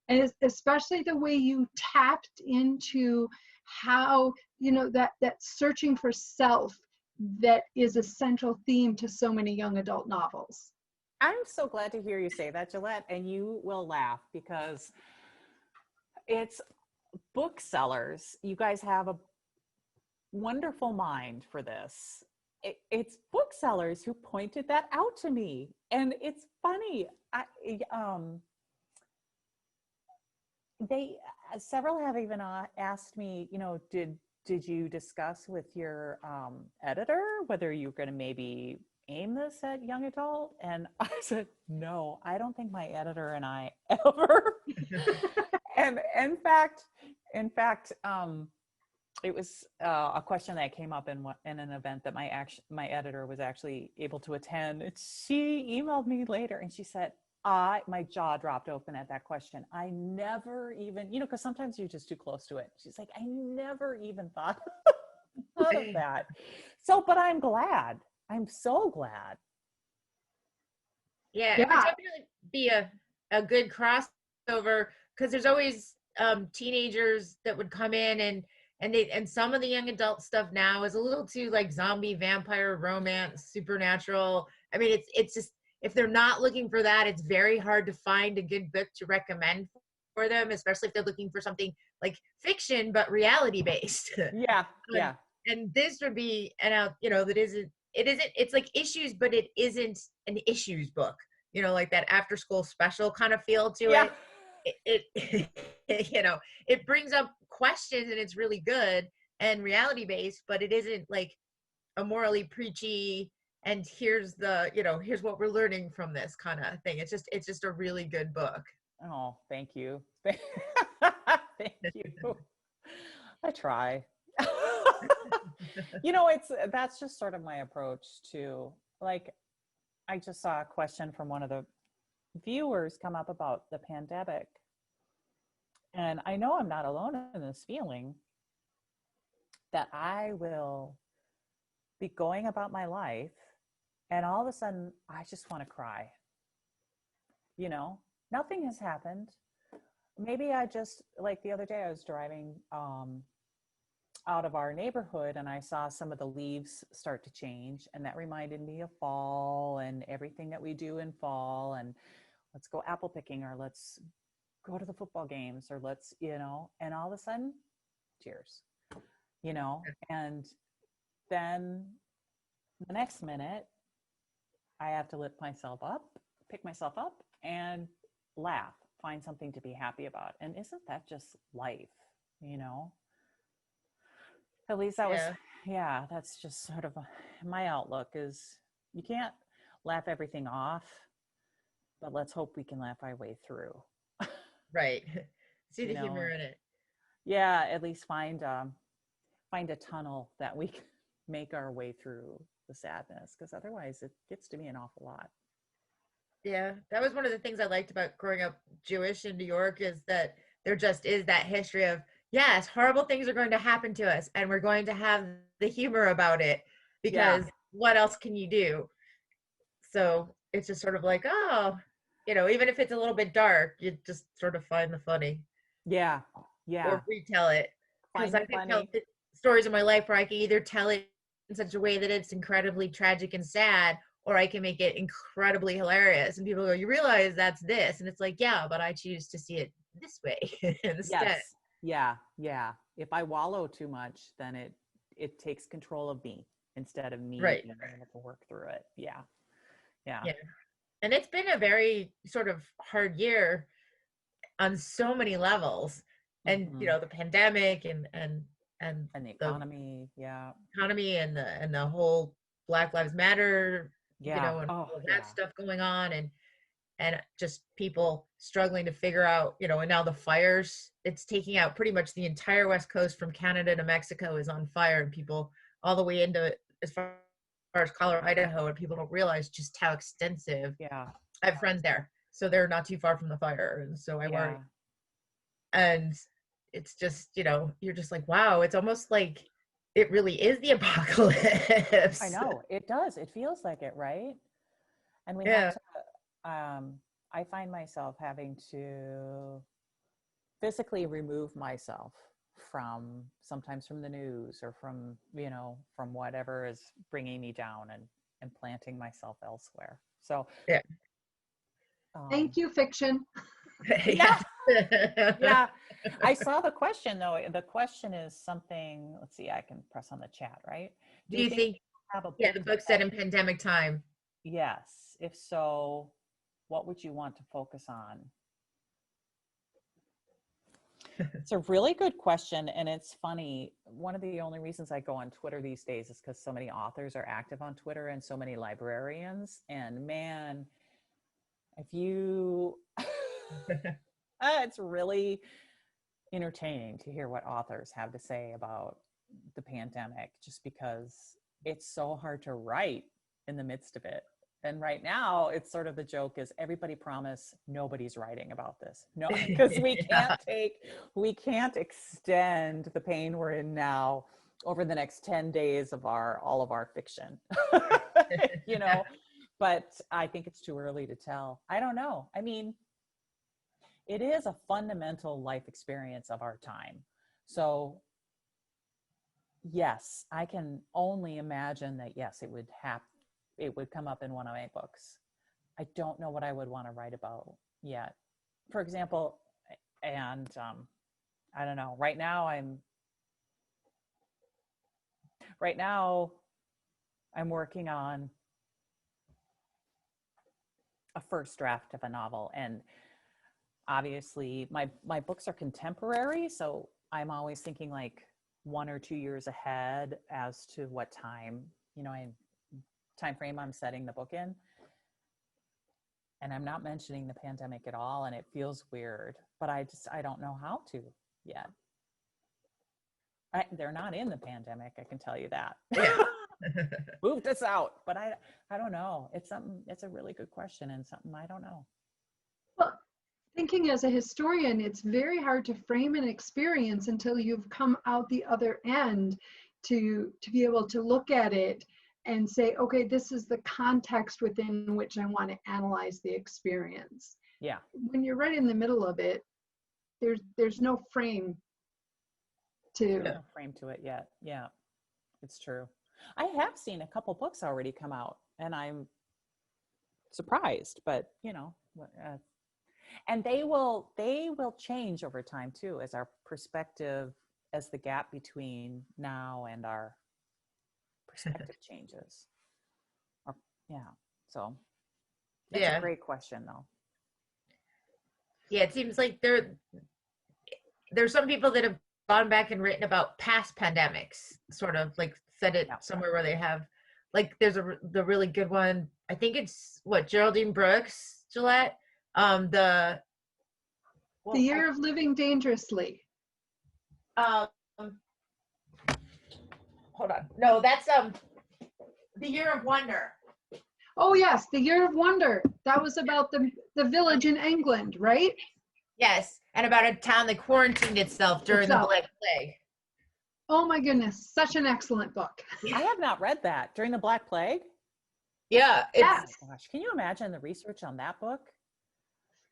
and especially the way you tapped into how that searching for self that is a central theme to so many young adult novels. I'm so glad to hear you say that, Gillette, and you will laugh because it's booksellers. You guys have a wonderful mind for this. It's booksellers who pointed that out to me, and it's funny. Several have even asked me, did you discuss with your editor whether you're going to maybe aim this at young adult? And I said, no, I don't think my editor and I ever. And in fact, it was a question that came up in an event that my editor was actually able to attend. And she emailed me later and she said, my jaw dropped open at that question. I never even, because sometimes you're just too close to it. She's like, I never even thought of that. So, but I'm glad. I'm so glad. Yeah, it would definitely be a good crossover because there's always teenagers that would come in and some of the young adult stuff now is a little too like zombie, vampire, romance, supernatural. I mean, it's just, if they're not looking for that, it's very hard to find a good book to recommend for them, especially if they're looking for something like fiction but reality based. Yeah. And this would be it's like issues, but it isn't an issues book. Like that after school special kind of feel to it. It it brings up questions and it's really good and reality based, but it isn't like a morally preachy and here's what we're learning from this kind of thing. It's just a really good book. Oh, thank you. Thank you. I try. That's just sort of my approach to, like, I just saw a question from one of the viewers come up about the pandemic. And I know I'm not alone in this feeling that I will be going about my life and all of a sudden I just want to cry. Nothing has happened. Maybe I just, like the other day I was driving out of our neighborhood and I saw some of the leaves start to change, and that reminded me of fall and everything that we do in fall, and let's go apple picking, or let's go to the football games, or let's, and all of a sudden, tears, and then the next minute I have to pick myself up and laugh, find something to be happy about. And isn't that just life, At least that was, that's just sort of my outlook is you can't laugh everything off. but let's hope we can laugh our way through. Right. See You the know, humor in it. yeah, at least find a tunnel that we can make our way through the sadness, because otherwise it gets to be an awful lot. Yeah, that was one of the things I liked about growing up Jewish in New York, is that there just is that history of, yes, horrible things are going to happen to us, and we're going to have the humor about it, Yeah, because what else can you do? So it's just sort of like, oh, even if it's a little bit dark, you just sort of find the funny yeah, yeah. or retell it. Because Find I the can tell funny. stories in my life where I can either tell it in such a way that it's incredibly tragic and sad, or I can make it incredibly hilarious. And people go, you realize that's this? And it's like, yeah, but I choose to see it this way instead. Yes. Yeah, yeah. If I wallow too much, then it takes control of me instead of me Right. being able to work through it. Yeah. Yeah. Yeah. And it's been a very sort of hard year on so many levels. And Hmm. the pandemic and And the the economy. Yeah. economy and the whole Black Lives Matter, Yeah. and Oh, all that yeah. stuff going on, and just people struggling to figure out, and now the fires, it's taking out pretty much the entire West Coast from Canada to Mexico is on fire, and people all the way into as far as Colorado, Idaho, and people don't realize just how extensive. Yeah. I have friends there, so they're not too far from the fire, and so I worry. Yeah. And it's just, you're just like, wow, it's almost like it really is the apocalypse. I know. It does. It feels like it, right? And we have Yeah. to I find myself having to physically remove myself sometimes from the news, or from whatever is bringing me down, and planting myself elsewhere. So Yeah. Thank you, fiction. yeah. Yeah. Yeah. I saw the question though. The question is something, let's see, I can press on the chat, right? Do Do you you think think, you have a yeah, book the to book set in pandemic time? Yes. If so, what would you want to focus on? It's a really good question. And it's funny. One of the only reasons I go on Twitter these days is because so many authors are active on Twitter, and so many librarians. And man, if you, it's really entertaining to hear what authors have to say about the pandemic, just because it's so hard to write in the midst of it. And right now, it's sort of the joke is everybody promise nobody's writing about this. No, because we can't extend the pain we're in now over the next 10 days of all of our fiction, but I think it's too early to tell. I don't know. I mean, it is a fundamental life experience of our time. So yes, I can only imagine that, yes, it would come up in one of my books. I don't know what I would want to write about yet. For example, and I don't know, right now I'm working on a first draft of a novel, and obviously my books are contemporary, so I'm always thinking like 1 or 2 years ahead as to what time frame I'm setting the book in. And I'm not mentioning the pandemic at all, and it feels weird, but I don't know how to yet. They're not in the pandemic, I can tell you that. Yeah. Move this out, but I don't know. It's a really good question, and something I don't know. Well, thinking as a historian, it's very hard to frame an experience until you've come out the other end to be able to look at it and say, okay, this is the context within which I want to analyze the experience. Yeah. When you're right in the middle of it, there's no frame to. No frame to it yet. Yeah, it's true. I have seen a couple books already come out, and I'm surprised, but and they will change over time too, as our perspective, as the gap between now and our perspective changes. So that's a great question though. Yeah, it seems like there's some people that have gone back and written about past pandemics, sort of like said it somewhere where they have, like, there's the really good one. I think it's Geraldine Brooks Gillette. The The Year of Living Dangerously. hold on. No, that's The Year of Wonder. Oh yes, The Year of Wonder. That was about the village in England, right? Yes, and about a town that quarantined itself during the Black Plague. Oh my goodness, such an excellent book. I have not read that. During the Black Plague? Yeah. Yes. Oh my gosh, can you imagine the research on that book?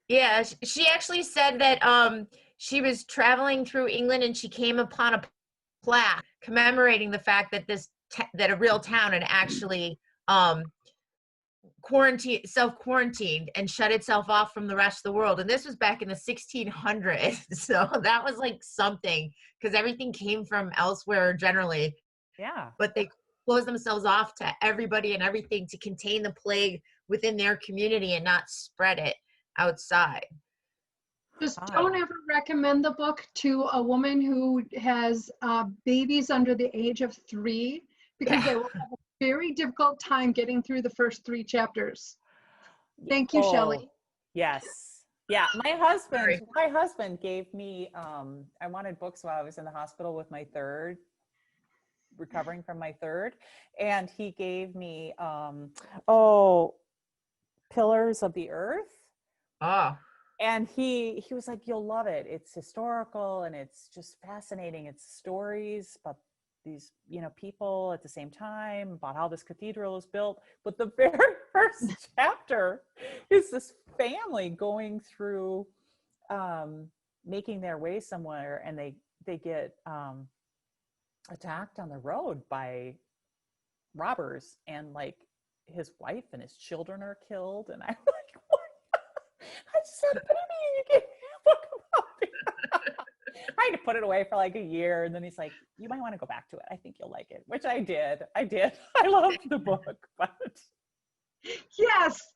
Yeah, she actually said that she was traveling through England and she came upon a plaque commemorating the fact that that a real town had actually self-quarantined and shut itself off from the rest of the world. And this was back in the 1600s. So that was like something, because everything came from elsewhere generally. Yeah. But they closed themselves off to everybody and everything to contain the plague within their community and not spread it outside. Just don't ever recommend the book to a woman who has babies under the age of 3, because they will have a very difficult time getting through the first 3 chapters. Thank you, Shelley. Yes. Yeah, my husband gave me, I wanted books while I was in the hospital with my third, recovering from my third, and he gave me, Pillars of the Earth. Oh. And he was like, you'll love it. It's historical and it's just fascinating. It's stories about these, people at the same time, about how this cathedral is built. But the very first chapter is this family going through, making their way somewhere, and they get attacked on the road by robbers, and like his wife and his children are killed. And I'm like, what? I just had a baby and you gave me a book about it. I had to put it away for like a year, and then he's like, you might want to go back to it. I think you'll like it, which I did. I loved the book, but yes.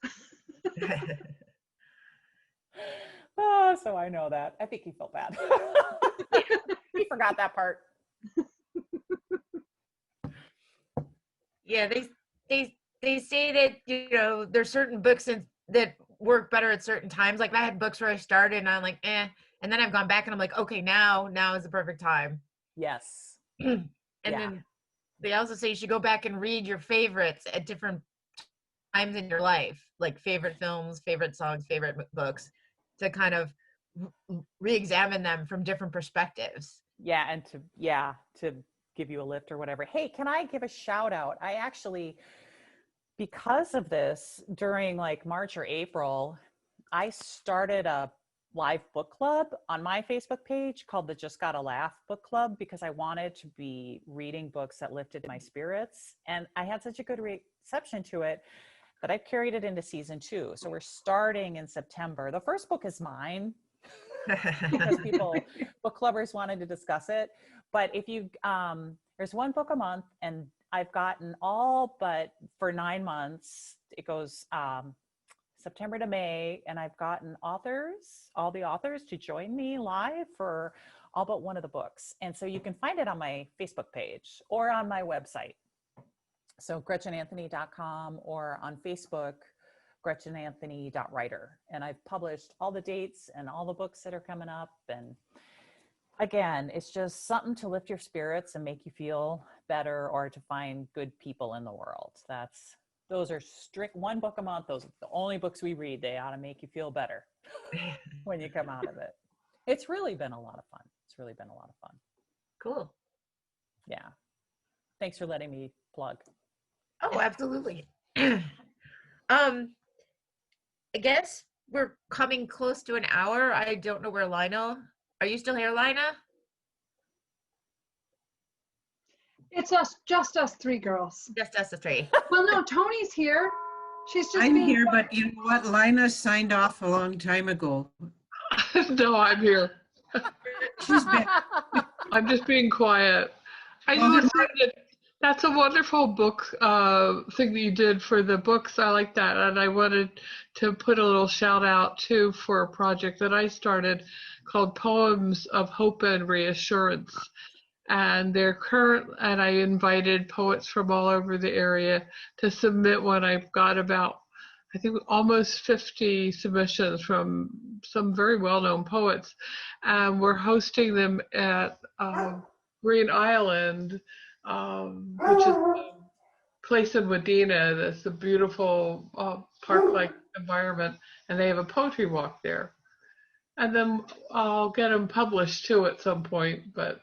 So I know that. I think he felt bad. He forgot that part. Yeah, they say that there's certain books that work better at certain times. Like I had books where I started and I'm like, and then I've gone back and I'm like, okay, now is the perfect time. Yes. And then they also say you should go back and read your favorites at different times in your life, like favorite films, favorite songs, favorite books, to kind of re-examine them from different perspectives. Yeah, and to give you a lift or whatever. Hey, can I give a shout out? I actually, because of this, during like March or April, I started a live book club on my Facebook page called the Just Gotta Laugh Book Club, because I wanted to be reading books that lifted my spirits. And I had such a good reception to it that I've carried it into season 2. So we're starting in September. The first book is mine because book clubbers wanted to discuss it. But if you, there's one book a month, and I've gotten all but for 9 months, it goes September to May, and I've gotten all the authors to join me live for all but one of the books. And so you can find it on my Facebook page or on my website. So GretchenAnthony.com, or on Facebook, GretchenAnthony.writer. And I've published all the dates and all the books that are coming up. And again, it's just something to lift your spirits and make you feel better, or to find good people in the world. Those are strict, one book a month. Those are the only books we read. They ought to make you feel better when you come out of it. It's really been a lot of fun. Cool. Yeah. Thanks for letting me plug. Oh, absolutely. I guess we're coming close to an hour. I don't know where Lina. Are you still here, Lina? It's just us 3 girls. Just us, the 3. Well, no, Tony's here. She's just I'm being here, quiet. but you know what? Lina signed off a long time ago. No, I'm here. She's back. I'm just being quiet. I Well, just said that that's a wonderful book thing that you did for the books. I like that. And I wanted to put a little shout out too for a project that I started called Poems of Hope and Reassurance. And and I invited poets from all over the area to submit one. I've got about, I think almost 50 submissions from some very well-known poets. And we're hosting them at Green Island, which is a place in Wadena that's a beautiful park-like environment, and they have a poetry walk there. And then I'll get them published too at some point, but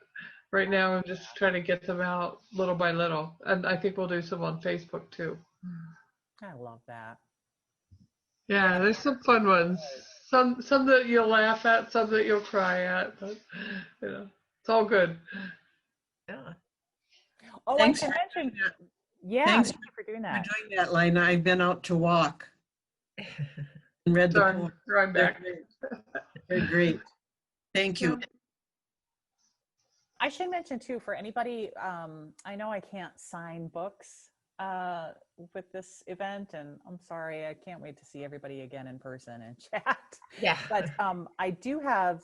right now I'm just trying to get them out little by little. And I think we'll do some on Facebook too. I love that. Yeah, there's some fun ones. Some that you'll laugh at, some that you'll cry at, but you know, it's all good. Yeah. Oh, Thanks I should for mention, doing that. yeah, Thanks thank you for doing for that. doing that, Lina. I've been out to walk and read the Sorry, poem. I'm back. They're great. Thank you. I should mention too, for anybody, I know I can't sign books with this event, and I'm sorry, I can't wait to see everybody again in person and chat. Yeah. But I do have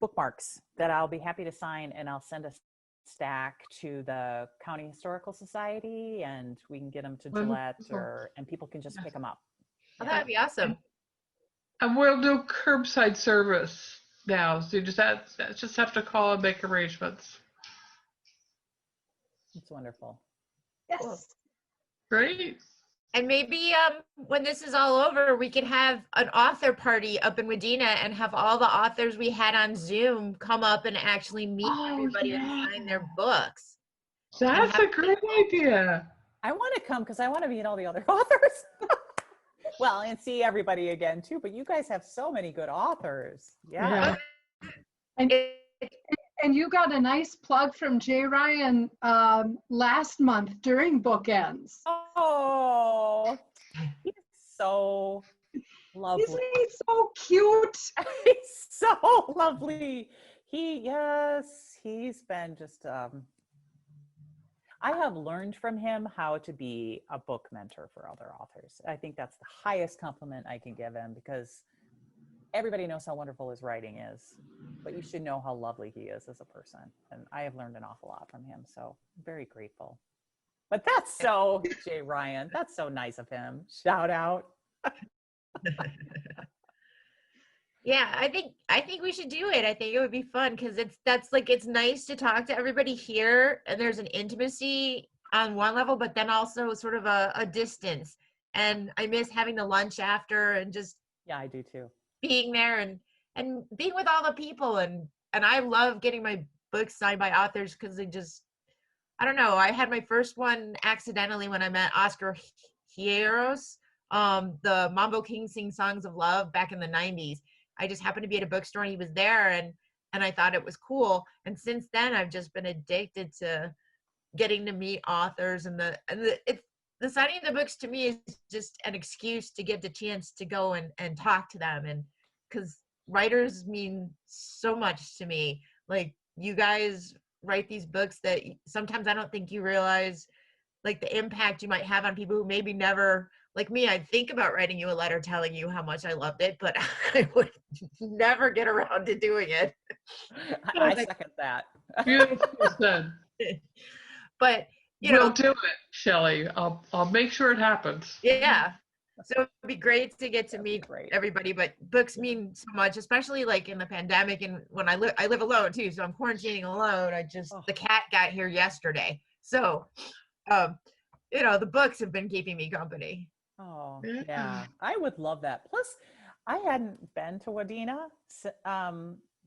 bookmarks that I'll be happy to sign, and I'll send a stack to the County Historical Society, and we can get them to Gillette, and people can just pick them up. Oh, that'd be awesome. And we'll do curbside service now, so you just have to call and make arrangements. It's wonderful. Yes. Cool. Great. And maybe when this is all over, we could have an author party up in Wadena and have all the authors we had on Zoom come up and actually meet everybody and sign their books. That's a great idea. I want to come because I want to meet all the other authors. Well, and see everybody again too, but you guys have so many good authors. Yeah. And you got a nice plug from Jay Ryan last month during Bookends. Oh, he's so lovely. Isn't he so cute? He's so lovely. He's been just, I have learned from him how to be a book mentor for other authors. I think that's the highest compliment I can give him, because everybody knows how wonderful his writing is, but you should know how lovely he is as a person. And I have learned an awful lot from him. So I'm very grateful. But that's so, Jay Ryan, that's so nice of him. Shout out. Yeah, I think we should do it. I think it would be fun because it's nice to talk to everybody here, and there's an intimacy on one level, but then also sort of a distance. And I miss having the lunch after and just Yeah, I do too. being there and being with all the people, and I love getting my books signed by authors because I don't know, I had my first one accidentally when I met Oscar Hieros, the Mambo King Sing Songs of Love back in the 90s. I just happened to be at a bookstore and he was there, and I thought it was cool. And since then I've just been addicted to getting to meet authors, and the signing of the books to me is just an excuse to get the chance to go and talk to them. And because writers mean so much to me. Like, you guys write these books that sometimes I don't think you realize, like, the impact you might have on people who maybe never, like me, I'd think about writing you a letter telling you how much I loved it, but I would never get around to doing it. I second that. Beautiful said. But We'll do it, Shelley. I'll make sure it happens. Yeah. So it'd be great to get to meet everybody, but books mean so much, especially like in the pandemic. And when I live alone too, so I'm quarantining alone. The cat got here yesterday. So, the books have been keeping me company. Oh, yeah. I would love that. Plus, I hadn't been to Wadena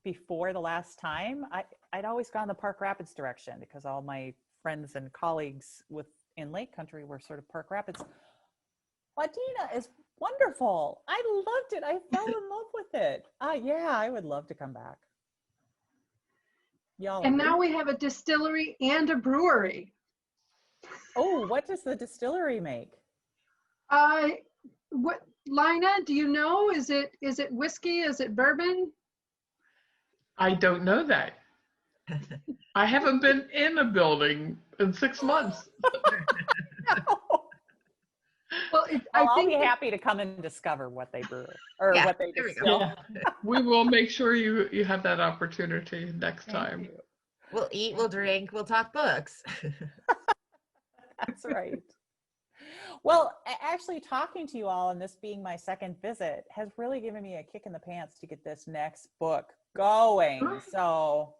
before the last time. I'd always gone the Park Rapids direction because all my friends and colleagues in Lake Country were sort of Park Rapids. Wadena is wonderful. I loved it. I fell in love with it. Yeah, I would love to come back. Y'all And agree? now we have a distillery and a brewery. Oh, what does the distillery make? What, Lina, do you know? Is it whiskey? Is it bourbon? I don't know that. I haven't been in a building in 6 months. Well, I'll be happy to come and discover what they brew or what they distill. We will make sure you have that opportunity next time. We'll eat, we'll drink, we'll talk books. That's right. Well, actually talking to you all and this being my second visit has really given me a kick in the pants to get this next book going. So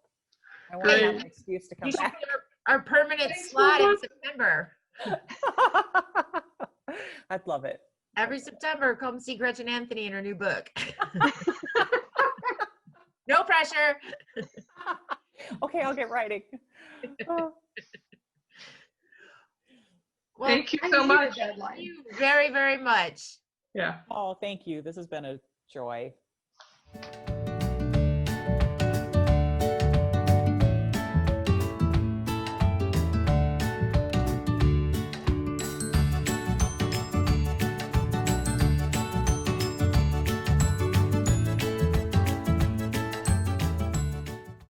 I want to have an excuse to come You should back. get our permanent Thanks so slot in much. September. I'd love it. Every September, come see Gretchen Anthony in her new book. No pressure. Okay, I'll get writing. Oh, Well, Thank you I so need a much. deadline. thank you very, very much. Yeah. oh, thank you. This has been a joy.